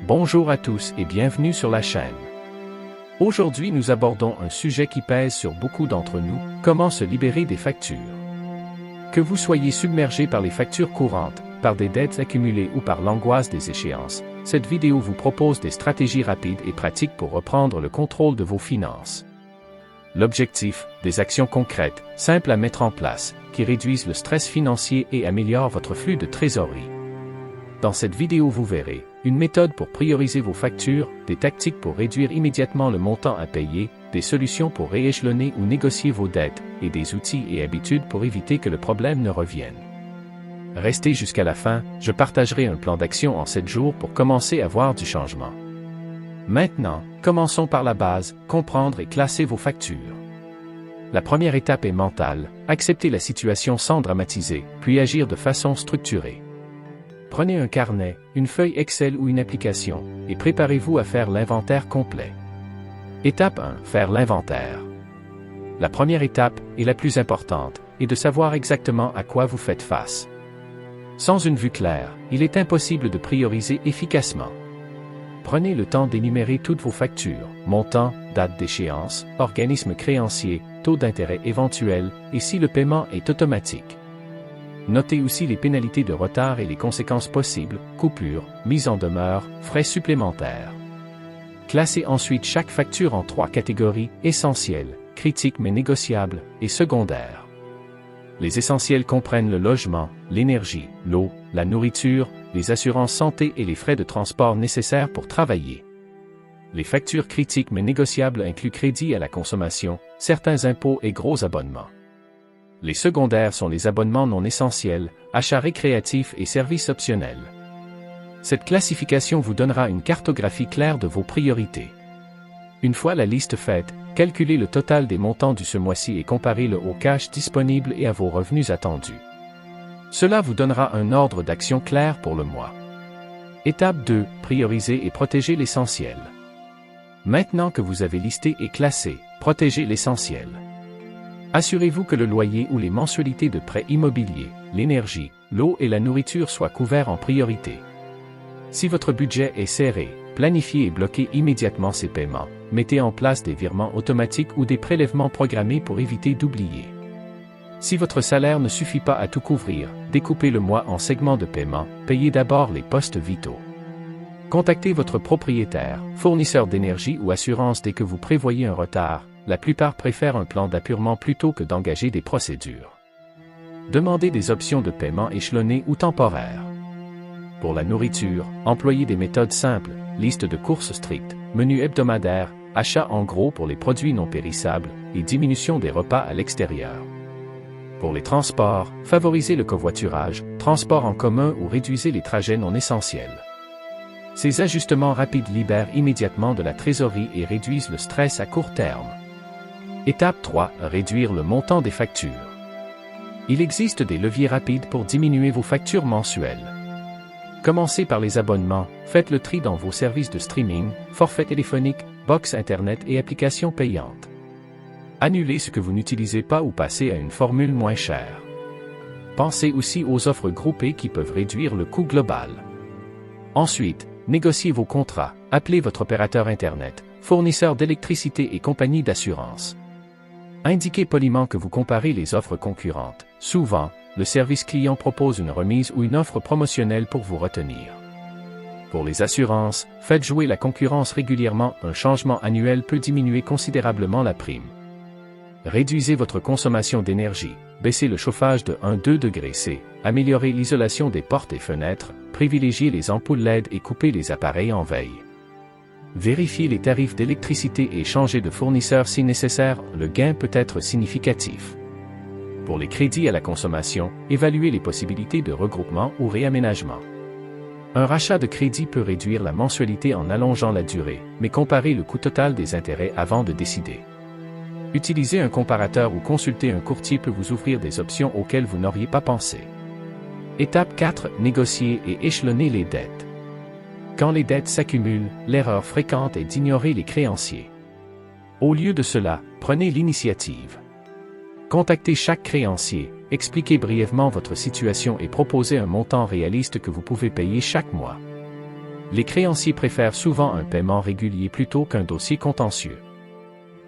Bonjour à tous et bienvenue sur la chaîne. Aujourd'hui nous abordons un sujet qui pèse sur beaucoup d'entre nous, comment se libérer des factures. Que vous soyez submergé par les factures courantes, par des dettes accumulées ou par l'angoisse des échéances, cette vidéo vous propose des stratégies rapides et pratiques pour reprendre le contrôle de vos finances. L'objectif, des actions concrètes, simples à mettre en place, qui réduisent le stress financier et améliorent votre flux de trésorerie. Dans cette vidéo vous verrez, une méthode pour prioriser vos factures, des tactiques pour réduire immédiatement le montant à payer, des solutions pour rééchelonner ou négocier vos dettes, et des outils et habitudes pour éviter que le problème ne revienne. Restez jusqu'à la fin, je partagerai un plan d'action en 7 jours pour commencer à voir du changement. Maintenant, commençons par la base, comprendre et classer vos factures. La première étape est mentale, accepter la situation sans dramatiser, puis agir de façon structurée. Prenez un carnet, une feuille Excel ou une application, et préparez-vous à faire l'inventaire complet. Étape 1. Faire l'inventaire. La première étape, et la plus importante, est de savoir exactement à quoi vous faites face. Sans une vue claire, il est impossible de prioriser efficacement. Prenez le temps d'énumérer toutes vos factures, montant, date d'échéance, organisme créancier, taux d'intérêt éventuel, et si le paiement est automatique. Notez aussi les pénalités de retard et les conséquences possibles, coupures, mise en demeure, frais supplémentaires. Classez ensuite chaque facture en 3 catégories, essentielles, critiques mais négociables, et secondaires. Les essentiels comprennent le logement, l'énergie, l'eau, la nourriture, les assurances santé et les frais de transport nécessaires pour travailler. Les factures critiques mais négociables incluent crédit à la consommation, certains impôts et gros abonnements. Les secondaires sont les abonnements non essentiels, achats récréatifs et services optionnels. Cette classification vous donnera une cartographie claire de vos priorités. Une fois la liste faite, calculez le total des montants du ce mois-ci et comparez-le au cash disponible et à vos revenus attendus. Cela vous donnera un ordre d'action clair pour le mois. Étape 2. Prioriser et protéger l'essentiel. Maintenant que vous avez listé et classé, protégez l'essentiel. Assurez-vous que le loyer ou les mensualités de prêts immobiliers, l'énergie, l'eau et la nourriture soient couverts en priorité. Si votre budget est serré, planifiez et bloquez immédiatement ces paiements, mettez en place des virements automatiques ou des prélèvements programmés pour éviter d'oublier. Si votre salaire ne suffit pas à tout couvrir, découpez le mois en segments de paiement, payez d'abord les postes vitaux. Contactez votre propriétaire, fournisseur d'énergie ou assurance dès que vous prévoyez un retard. La plupart préfèrent un plan d'appurement plutôt que d'engager des procédures. Demandez des options de paiement échelonnées ou temporaires. Pour la nourriture, employez des méthodes simples, liste de courses strictes, menu hebdomadaire, achat en gros pour les produits non périssables, et diminution des repas à l'extérieur. Pour les transports, favorisez le covoiturage, transport en commun ou réduisez les trajets non essentiels. Ces ajustements rapides libèrent immédiatement de la trésorerie et réduisent le stress à court terme. Étape 3. Réduire le montant des factures. Il existe des leviers rapides pour diminuer vos factures mensuelles. Commencez par les abonnements, faites le tri dans vos services de streaming, forfaits téléphoniques, box internet et applications payantes. Annulez ce que vous n'utilisez pas ou passez à une formule moins chère. Pensez aussi aux offres groupées qui peuvent réduire le coût global. Ensuite, négociez vos contrats, appelez votre opérateur internet, fournisseur d'électricité et compagnie d'assurance. Indiquez poliment que vous comparez les offres concurrentes. Souvent, le service client propose une remise ou une offre promotionnelle pour vous retenir. Pour les assurances, faites jouer la concurrence régulièrement, un changement annuel peut diminuer considérablement la prime. Réduisez votre consommation d'énergie, baissez le chauffage de 1-2 degrés C, améliorez l'isolation des portes et fenêtres, privilégiez les ampoules LED et coupez les appareils en veille. Vérifiez les tarifs d'électricité et changez de fournisseur si nécessaire, le gain peut être significatif. Pour les crédits à la consommation, évaluez les possibilités de regroupement ou réaménagement. Un rachat de crédit peut réduire la mensualité en allongeant la durée, mais comparez le coût total des intérêts avant de décider. Utiliser un comparateur ou consulter un courtier peut vous ouvrir des options auxquelles vous n'auriez pas pensé. Étape 4. Négocier et échelonner les dettes. Quand les dettes s'accumulent, l'erreur fréquente est d'ignorer les créanciers. Au lieu de cela, prenez l'initiative. Contactez chaque créancier, expliquez brièvement votre situation et proposez un montant réaliste que vous pouvez payer chaque mois. Les créanciers préfèrent souvent un paiement régulier plutôt qu'un dossier contentieux.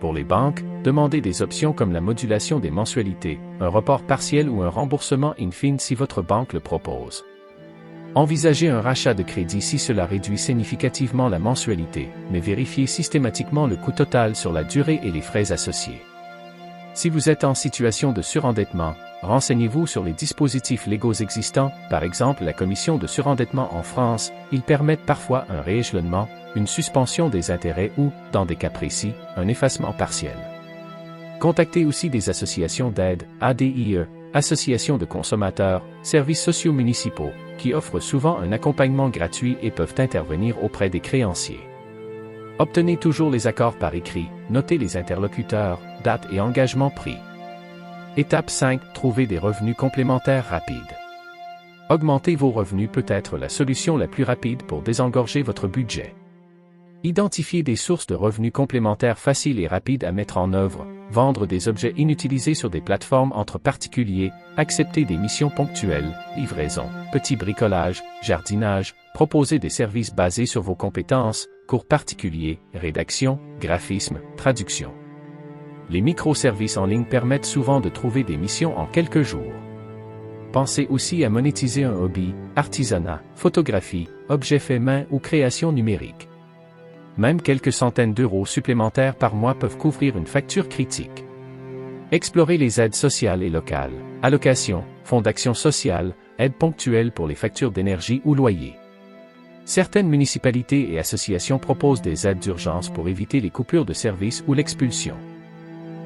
Pour les banques, demandez des options comme la modulation des mensualités, un report partiel ou un remboursement in fine si votre banque le propose. Envisagez un rachat de crédit si cela réduit significativement la mensualité, mais vérifiez systématiquement le coût total sur la durée et les frais associés. Si vous êtes en situation de surendettement, renseignez-vous sur les dispositifs légaux existants, par exemple la commission de surendettement en France, ils permettent parfois un rééchelonnement, une suspension des intérêts ou, dans des cas précis, un effacement partiel. Contactez aussi des associations d'aide, ADIE, associations de consommateurs, services sociaux municipaux, qui offrent souvent un accompagnement gratuit et peuvent intervenir auprès des créanciers. Obtenez toujours les accords par écrit, notez les interlocuteurs, dates et engagements pris. Étape 5. Trouvez des revenus complémentaires rapides. Augmenter vos revenus peut être la solution la plus rapide pour désengorger votre budget. Identifiez des sources de revenus complémentaires faciles et rapides à mettre en œuvre, vendre des objets inutilisés sur des plateformes entre particuliers, accepter des missions ponctuelles, livraison, petit bricolage, jardinage, proposer des services basés sur vos compétences, cours particuliers, rédaction, graphisme, traduction. Les microservices en ligne permettent souvent de trouver des missions en quelques jours. Pensez aussi à monétiser un hobby, artisanat, photographie, objets faits main ou création numérique. Même quelques centaines d'euros supplémentaires par mois peuvent couvrir une facture critique. Explorez les aides sociales et locales, allocations, fonds d'action sociale, aides ponctuelles pour les factures d'énergie ou loyer. Certaines municipalités et associations proposent des aides d'urgence pour éviter les coupures de service ou l'expulsion.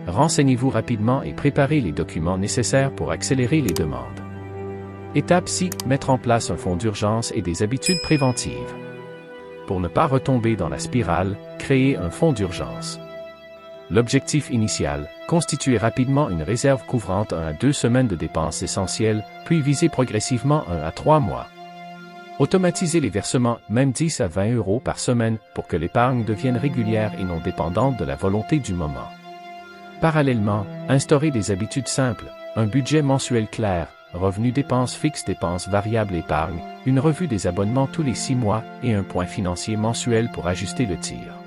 Renseignez-vous rapidement et préparez les documents nécessaires pour accélérer les demandes. Étape 6. Mettre en place un fonds d'urgence et des habitudes préventives. Pour ne pas retomber dans la spirale, créez un fonds d'urgence. L'objectif initial, constituer rapidement une réserve couvrant 1 à 2 semaines de dépenses essentielles, puis viser progressivement 1 à 3 mois. Automatisez les versements, même 10 à 20 euros par semaine, pour que l'épargne devienne régulière et non dépendante de la volonté du moment. Parallèlement, instaurez des habitudes simples, un budget mensuel clair, revenus dépenses fixes dépenses variables épargne, une revue des abonnements tous les 6 mois et un point financier mensuel pour ajuster le tir.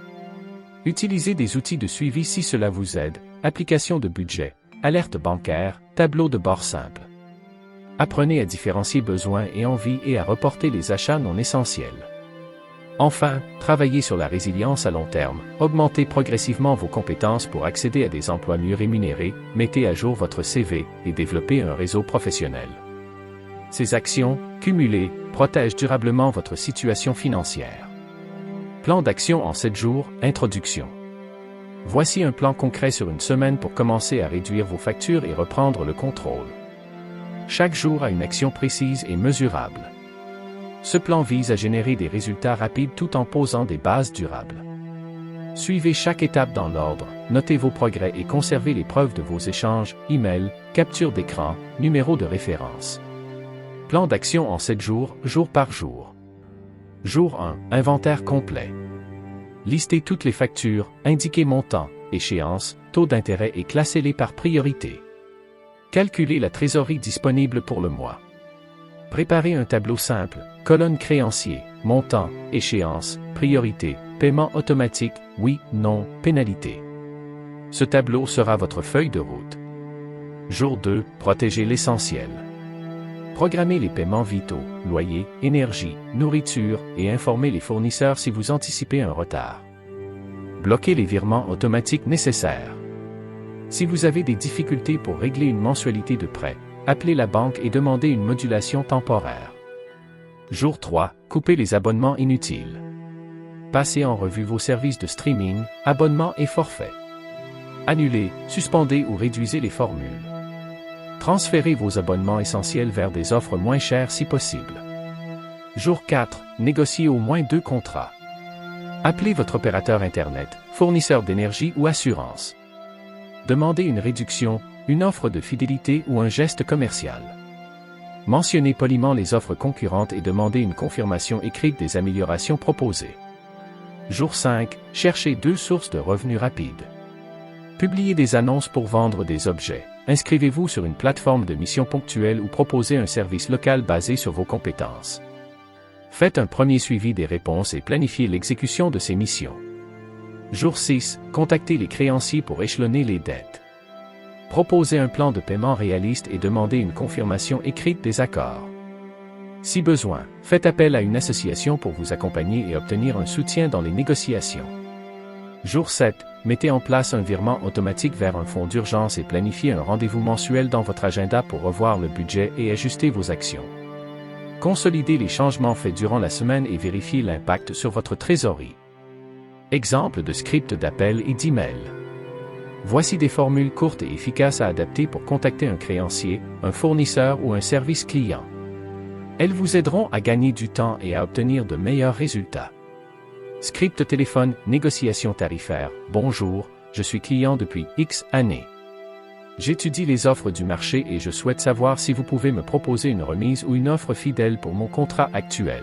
Utilisez des outils de suivi si cela vous aide, application de budget, alerte bancaire, tableau de bord simple. Apprenez à différencier besoins et envies et à reporter les achats non essentiels. Enfin, travaillez sur la résilience à long terme, augmentez progressivement vos compétences pour accéder à des emplois mieux rémunérés, mettez à jour votre CV et développez un réseau professionnel. Ces actions, cumulées, protègent durablement votre situation financière. Plan d'action en 7 jours, introduction. Voici un plan concret sur une semaine pour commencer à réduire vos factures et reprendre le contrôle. Chaque jour a une action précise et mesurable. Ce plan vise à générer des résultats rapides tout en posant des bases durables. Suivez chaque étape dans l'ordre, notez vos progrès et conservez les preuves de vos échanges, emails, captures d'écran, numéros de référence. Plan d'action en 7 jours, jour par jour. Jour 1. Inventaire complet. Listez toutes les factures, indiquez montant, échéance, taux d'intérêt et classez-les par priorité. Calculez la trésorerie disponible pour le mois. Préparez un tableau simple, colonne créancier, montant, échéance, priorité, paiement automatique, oui, non, pénalité. Ce tableau sera votre feuille de route. Jour 2. Protégez l'essentiel. Programmez les paiements vitaux, loyer, énergie, nourriture, et informez les fournisseurs si vous anticipez un retard. Bloquez les virements automatiques nécessaires. Si vous avez des difficultés pour régler une mensualité de prêt, appelez la banque et demandez une modulation temporaire. Jour 3. Coupez les abonnements inutiles. Passez en revue vos services de streaming, abonnements et forfaits. Annulez, suspendez ou réduisez les formules. Transférez vos abonnements essentiels vers des offres moins chères si possible. Jour 4. Négociez au moins 2 contrats. Appelez votre opérateur Internet, fournisseur d'énergie ou assurance. Demandez une réduction, une offre de fidélité ou un geste commercial. Mentionnez poliment les offres concurrentes et demandez une confirmation écrite des améliorations proposées. Jour 5. Cherchez 2 sources de revenus rapides. Publiez des annonces pour vendre des objets. Inscrivez-vous sur une plateforme de mission ponctuelle ou proposez un service local basé sur vos compétences. Faites un premier suivi des réponses et planifiez l'exécution de ces missions. Jour 6. Contactez les créanciers pour échelonner les dettes. Proposez un plan de paiement réaliste et demandez une confirmation écrite des accords. Si besoin, faites appel à une association pour vous accompagner et obtenir un soutien dans les négociations. Jour 7. Mettez en place un virement automatique vers un fonds d'urgence et planifiez un rendez-vous mensuel dans votre agenda pour revoir le budget et ajuster vos actions. Consolidez les changements faits durant la semaine et vérifiez l'impact sur votre trésorerie. Exemple de script d'appel et d'email. Voici des formules courtes et efficaces à adapter pour contacter un créancier, un fournisseur ou un service client. Elles vous aideront à gagner du temps et à obtenir de meilleurs résultats. Script téléphone, négociation tarifaire. Bonjour, je suis client depuis X années. J'étudie les offres du marché et je souhaite savoir si vous pouvez me proposer une remise ou une offre fidèle pour mon contrat actuel.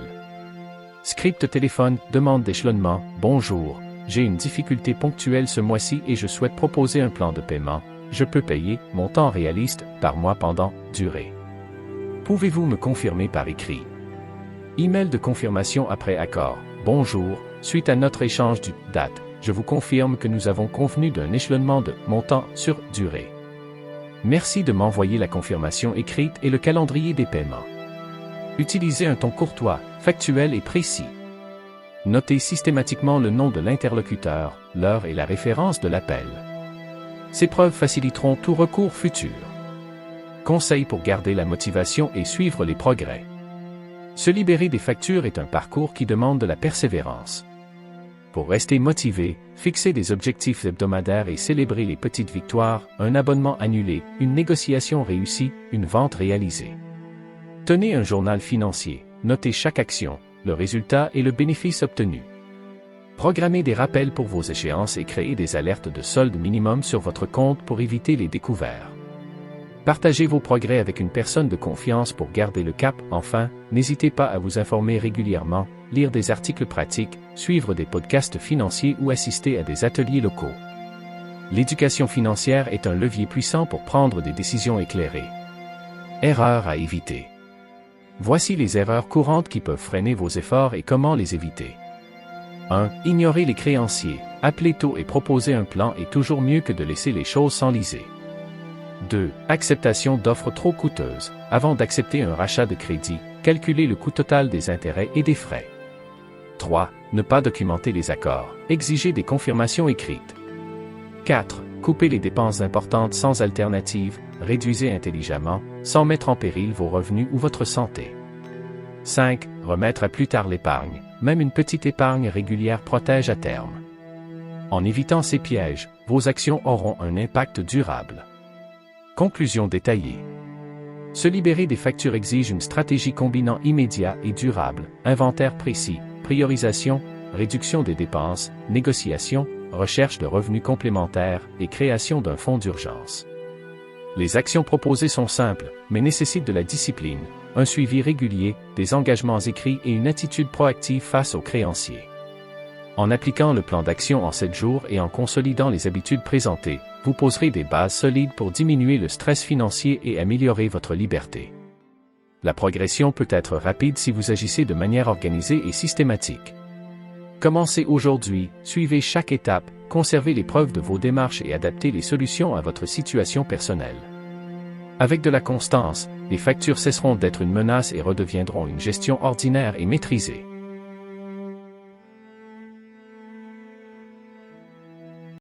Script téléphone, demande d'échelonnement. Bonjour, j'ai une difficulté ponctuelle ce mois-ci et je souhaite proposer un plan de paiement. Je peux payer, montant réaliste, par mois pendant, durée. Pouvez-vous me confirmer par écrit? Email de confirmation après accord. Bonjour, suite à notre échange du date, je vous confirme que nous avons convenu d'un échelonnement de montant sur durée. Merci de m'envoyer la confirmation écrite et le calendrier des paiements. Utilisez un ton courtois, factuel et précis. Notez systématiquement le nom de l'interlocuteur, l'heure et la référence de l'appel. Ces preuves faciliteront tout recours futur. Conseils pour garder la motivation et suivre les progrès. Se libérer des factures est un parcours qui demande de la persévérance. Pour rester motivé, fixez des objectifs hebdomadaires et célébrer les petites victoires, un abonnement annulé, une négociation réussie, une vente réalisée. Tenez un journal financier, notez chaque action, le résultat et le bénéfice obtenu. Programmez des rappels pour vos échéances et créez des alertes de solde minimum sur votre compte pour éviter les découverts. Partagez vos progrès avec une personne de confiance pour garder le cap. Enfin, n'hésitez pas à vous informer régulièrement, lire des articles pratiques, suivre des podcasts financiers ou assister à des ateliers locaux. L'éducation financière est un levier puissant pour prendre des décisions éclairées. Erreurs à éviter. Voici les erreurs courantes qui peuvent freiner vos efforts et comment les éviter. 1. Ignorer les créanciers. Appeler tôt et proposer un plan est toujours mieux que de laisser les choses s'enliser. 2. Acceptation d'offres trop coûteuses. Avant d'accepter un rachat de crédit, calculez le coût total des intérêts et des frais. 3. Ne pas documenter les accords. Exigez des confirmations écrites. 4. Coupez les dépenses importantes sans alternative. Réduisez intelligemment, sans mettre en péril vos revenus ou votre santé. 5. Remettre à plus tard l'épargne. Même une petite épargne régulière protège à terme. En évitant ces pièges, vos actions auront un impact durable. Conclusion détaillée. Se libérer des factures exige une stratégie combinant immédiat et durable, inventaire précis, priorisation, réduction des dépenses, négociation, recherche de revenus complémentaires et création d'un fonds d'urgence. Les actions proposées sont simples, mais nécessitent de la discipline, un suivi régulier, des engagements écrits et une attitude proactive face aux créanciers. En appliquant le plan d'action en 7 jours et en consolidant les habitudes présentées, vous poserez des bases solides pour diminuer le stress financier et améliorer votre liberté. La progression peut être rapide si vous agissez de manière organisée et systématique. Commencez aujourd'hui, suivez chaque étape, conservez les preuves de vos démarches et adaptez les solutions à votre situation personnelle. Avec de la constance, les factures cesseront d'être une menace et redeviendront une gestion ordinaire et maîtrisée.